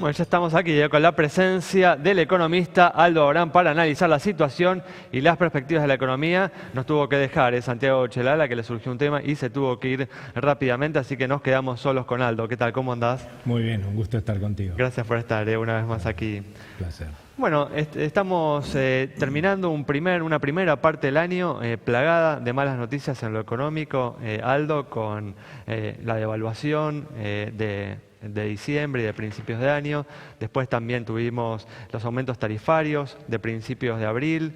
Bueno, ya estamos aquí con la presencia del economista Aldo Abrán para analizar la situación y las perspectivas de la economía. Nos tuvo que dejar Santiago Chelala, que le surgió un tema y se tuvo que ir rápidamente, así que nos quedamos solos con Aldo. ¿Qué tal? ¿Cómo andás? Muy bien, un gusto estar contigo. Gracias por estar una vez más aquí. Placer. Bueno, estamos terminando una primera parte del año plagada de malas noticias en lo económico, Aldo, con la devaluación de diciembre y de principios de año. Después también tuvimos los aumentos tarifarios de principios de abril,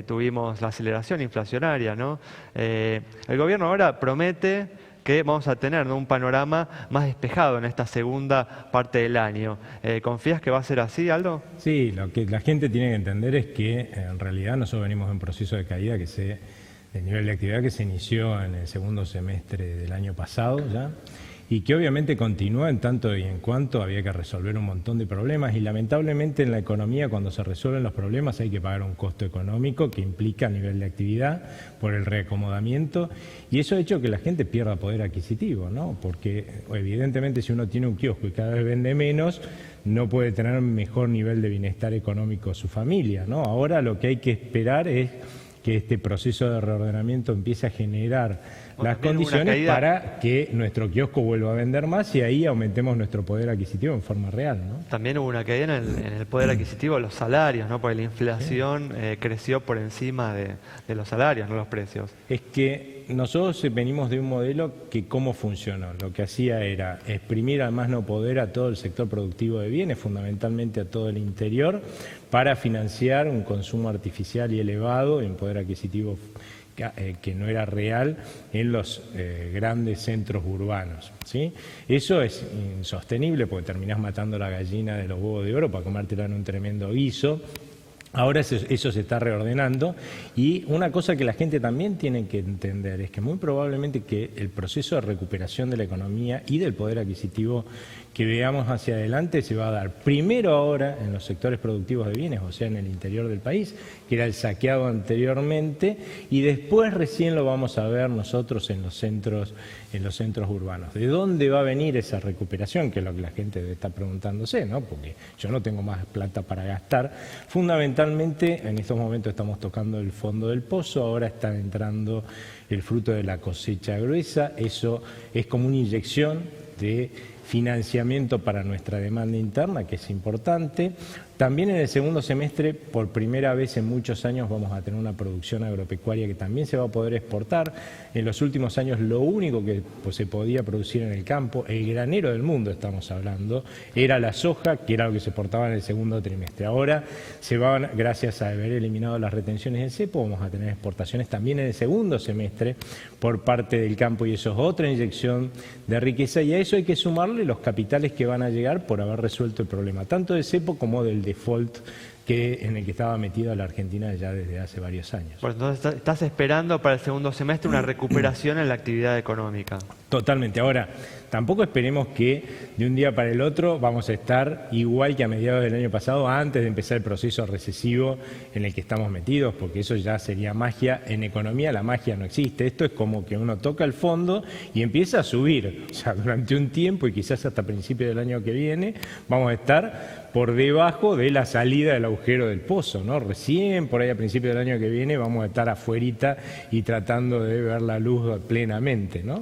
tuvimos la aceleración inflacionaria, ¿no? El gobierno ahora promete que vamos a tener, ¿no?, un panorama más despejado en esta segunda parte del año. ¿Confías que va a ser así, Aldo? Sí, lo que la gente tiene que entender es que en realidad nosotros venimos de un proceso de caída del nivel de actividad que se inició en el segundo semestre del año pasado ya, y que obviamente continúa en tanto y en cuanto había que resolver un montón de problemas, y lamentablemente en la economía cuando se resuelven los problemas hay que pagar un costo económico que implica nivel de actividad por el reacomodamiento, y eso ha hecho que la gente pierda poder adquisitivo, ¿no? Porque evidentemente si uno tiene un kiosco y cada vez vende menos, no puede tener mejor nivel de bienestar económico su familia, ¿no? Ahora lo que hay que esperar es que este proceso de reordenamiento empiece a generar las condiciones para que nuestro kiosco vuelva a vender más y ahí aumentemos nuestro poder adquisitivo en forma real, ¿no? También hubo una caída en el poder adquisitivo de los salarios, ¿no? Porque la inflación creció por encima de los salarios, no los precios. Es que nosotros venimos de un modelo que cómo funcionó. Lo que hacía era exprimir al más no poder a todo el sector productivo de bienes, fundamentalmente a todo el interior, para financiar un consumo artificial y elevado y un poder adquisitivo que no era real en los grandes centros urbanos, ¿sí? Eso es insostenible porque terminás matando la gallina de los huevos de oro para comértela en un tremendo guiso. Ahora eso se está reordenando, y una cosa que la gente también tiene que entender es que muy probablemente que el proceso de recuperación de la economía y del poder adquisitivo que veamos hacia adelante se va a dar primero ahora en los sectores productivos de bienes, o sea en el interior del país, que era el saqueado anteriormente, y después recién lo vamos a ver nosotros en los centros urbanos. ¿De dónde va a venir esa recuperación? Que es lo que la gente está preguntándose, ¿no? Porque yo no tengo más plata para gastar. Fundamentalmente en estos momentos estamos tocando el fondo del pozo, ahora está entrando el fruto de la cosecha gruesa, eso es como una inyección de financiamiento para nuestra demanda interna, que es importante. También en el segundo semestre, por primera vez en muchos años, vamos a tener una producción agropecuaria que también se va a poder exportar. En los últimos años lo único que se podía producir en el campo, el granero del mundo estamos hablando, era la soja, que era lo que se exportaba en el segundo trimestre. Ahora gracias a haber eliminado las retenciones del cepo, vamos a tener exportaciones también en el segundo semestre por parte del campo, y eso es otra inyección de riqueza, y a eso hay que sumarle los capitales que van a llegar por haber resuelto el problema, tanto del cepo como del default en el que estaba metida la Argentina ya desde hace varios años. Pues entonces estás esperando para el segundo semestre una recuperación en la actividad económica. Totalmente. Ahora, tampoco esperemos que de un día para el otro vamos a estar igual que a mediados del año pasado, antes de empezar el proceso recesivo en el que estamos metidos, porque eso ya sería magia. En economía la magia no existe. Esto es como que uno toca el fondo y empieza a subir. O sea, durante un tiempo y quizás hasta principios del año que viene vamos a estar por debajo de la salida del agujero del pozo, ¿no? Recién por ahí a principios del año que viene vamos a estar afuerita y tratando de ver la luz plenamente, ¿no?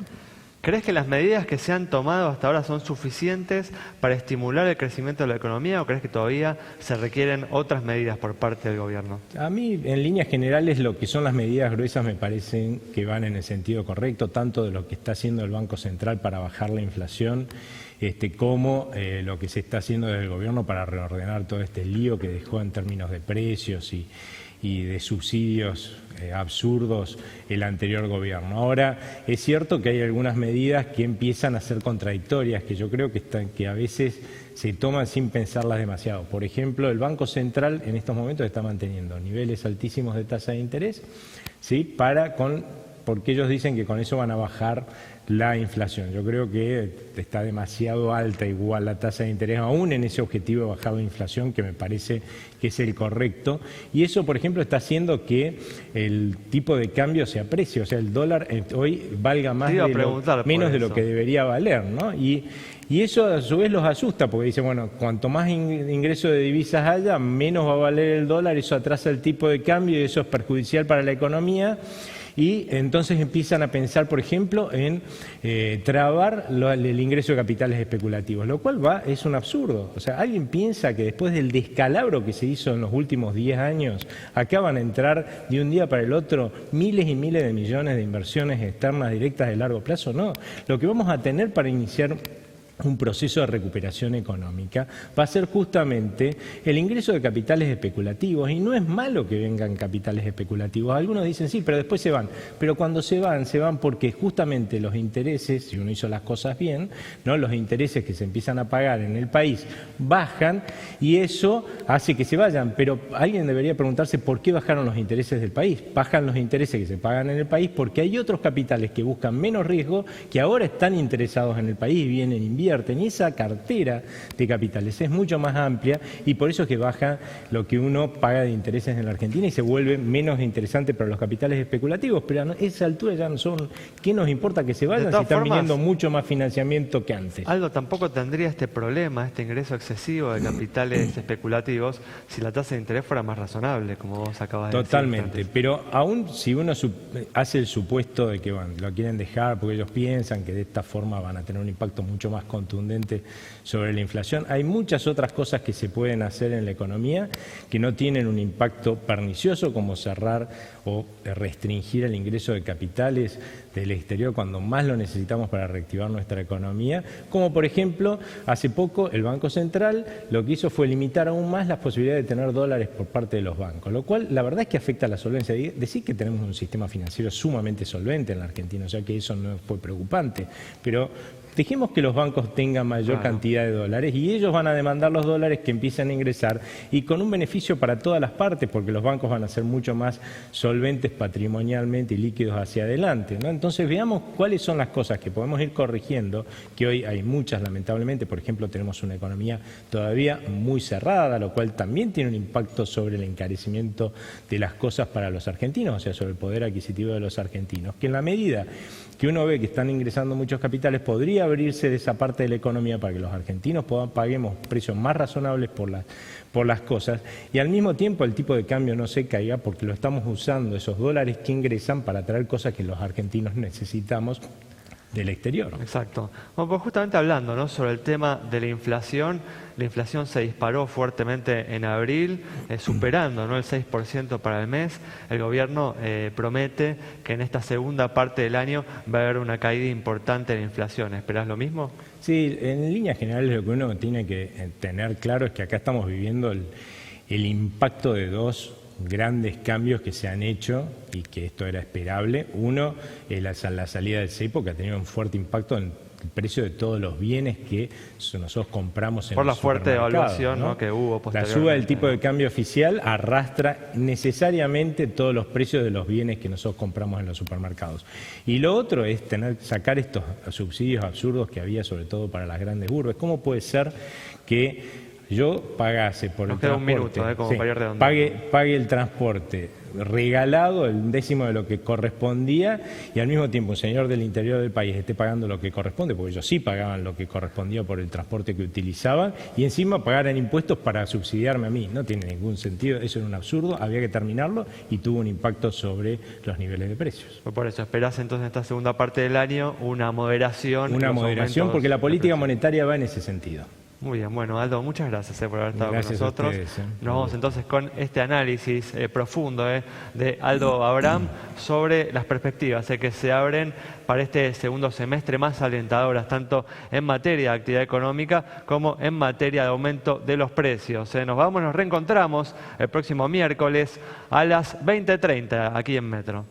¿Crees que las medidas que se han tomado hasta ahora son suficientes para estimular el crecimiento de la economía, o crees que todavía se requieren otras medidas por parte del gobierno? A mí, en líneas generales, lo que son las medidas gruesas me parecen que van en el sentido correcto, tanto de lo que está haciendo el Banco Central para bajar la inflación, como lo que se está haciendo desde el gobierno para reordenar todo este lío que dejó en términos de precios y de subsidios absurdos el anterior gobierno. Ahora, es cierto que hay algunas medidas que empiezan a ser contradictorias, que yo creo que a veces se toman sin pensarlas demasiado. Por ejemplo, el Banco Central en estos momentos está manteniendo niveles altísimos de tasa de interés, ¿sí? Porque ellos dicen que con eso van a bajar la inflación. Yo creo que está demasiado alta igual la tasa de interés, aún en ese objetivo de bajar la inflación, que me parece que es el correcto. Y eso, por ejemplo, está haciendo que el tipo de cambio se aprecie. O sea, el dólar hoy valga más menos de lo que debería valer, ¿no? Y eso a su vez los asusta, porque dice, bueno, cuanto más ingreso de divisas haya, menos va a valer el dólar, eso atrasa el tipo de cambio y eso es perjudicial para la economía. Y entonces empiezan a pensar, por ejemplo, en trabar el ingreso de capitales especulativos, lo cual es un absurdo. O sea, ¿alguien piensa que después del descalabro que se hizo en los últimos 10 años, acá van a entrar de un día para el otro miles y miles de millones de inversiones externas directas de largo plazo? No. Lo que vamos a tener para iniciar un proceso de recuperación económica va a ser justamente el ingreso de capitales especulativos, y no es malo que vengan capitales especulativos. Algunos dicen sí, pero después se van. Pero cuando se van porque justamente los intereses, si uno hizo las cosas bien, ¿no?, los intereses que se empiezan a pagar en el país bajan y eso hace que se vayan. Pero alguien debería preguntarse por qué bajaron los intereses del país. Bajan los intereses que se pagan en el país porque hay otros capitales que buscan menos riesgo, que ahora están interesados en el país, vienen, invierten, y esa cartera de capitales es mucho más amplia y por eso es que baja lo que uno paga de intereses en la Argentina y se vuelve menos interesante para los capitales especulativos. Pero a esa altura ya no son, ¿qué nos importa que se vayan si están viniendo mucho más financiamiento que antes? Aldo, tampoco tendría este problema, este ingreso excesivo de capitales especulativos, si la tasa de interés fuera más razonable, como vos acabas de decir. Totalmente, pero aún si uno hace el supuesto de que lo quieren dejar porque ellos piensan que de esta forma van a tener un impacto mucho más contundente sobre la inflación, hay muchas otras cosas que se pueden hacer en la economía que no tienen un impacto pernicioso, como cerrar o restringir el ingreso de capitales del exterior cuando más lo necesitamos para reactivar nuestra economía, como por ejemplo, hace poco el Banco Central lo que hizo fue limitar aún más las posibilidades de tener dólares por parte de los bancos, lo cual la verdad es que afecta a la solvencia. Decir que tenemos un sistema financiero sumamente solvente en la Argentina, o sea que eso no fue preocupante, pero dejemos que los bancos tengan mayor cantidad de dólares y ellos van a demandar los dólares que empiezan a ingresar, y con un beneficio para todas las partes, porque los bancos van a ser mucho más solventes patrimonialmente y líquidos hacia adelante, ¿no? Entonces veamos cuáles son las cosas que podemos ir corrigiendo, que hoy hay muchas lamentablemente. Por ejemplo, tenemos una economía todavía muy cerrada, lo cual también tiene un impacto sobre el encarecimiento de las cosas para los argentinos, o sea, sobre el poder adquisitivo de los argentinos, que en la medida que uno ve que están ingresando muchos capitales, podría abrirse de esa parte de la economía para que los argentinos paguemos precios más razonables por las cosas, y al mismo tiempo el tipo de cambio no se caiga porque lo estamos usando, esos dólares que ingresan, para traer cosas que los argentinos necesitamos del exterior. Exacto. Bueno, pues justamente hablando, ¿no?, sobre el tema de la inflación se disparó fuertemente en abril, superando, ¿no?, el 6% para el mes. El gobierno promete que en esta segunda parte del año va a haber una caída importante de la inflación. ¿Esperás lo mismo? Sí, en líneas generales lo que uno tiene que tener claro es que acá estamos viviendo el impacto de dos grandes cambios que se han hecho y que esto era esperable. Uno, la salida del cepo, que ha tenido un fuerte impacto en el precio de todos los bienes que nosotros compramos en por los la fuerte devaluación, ¿no?, que hubo posteriormente. La suba del tipo de cambio oficial arrastra necesariamente todos los precios de los bienes que nosotros compramos en los supermercados. Y lo otro es sacar estos subsidios absurdos que había, sobre todo para las grandes urbes. ¿Cómo puede ser que yo pagase por el transporte, pague el transporte regalado, el décimo de lo que correspondía, y al mismo tiempo un señor del interior del país esté pagando lo que corresponde, porque ellos sí pagaban lo que correspondía por el transporte que utilizaban, y encima pagaran impuestos para subsidiarme a mí? No tiene ningún sentido, eso era un absurdo, había que terminarlo, y tuvo un impacto sobre los niveles de precios. Por eso, ¿esperás entonces en esta segunda parte del año una moderación? Una moderación, porque la política monetaria va en ese sentido. Muy bien, bueno, Aldo, muchas gracias por haber estado con nosotros. Nos vamos entonces con este análisis profundo de Aldo Abraham sobre las perspectivas que se abren para este segundo semestre, más alentadoras tanto en materia de actividad económica como en materia de aumento de los precios. Nos reencontramos el próximo miércoles a las 20:30 aquí en Metro.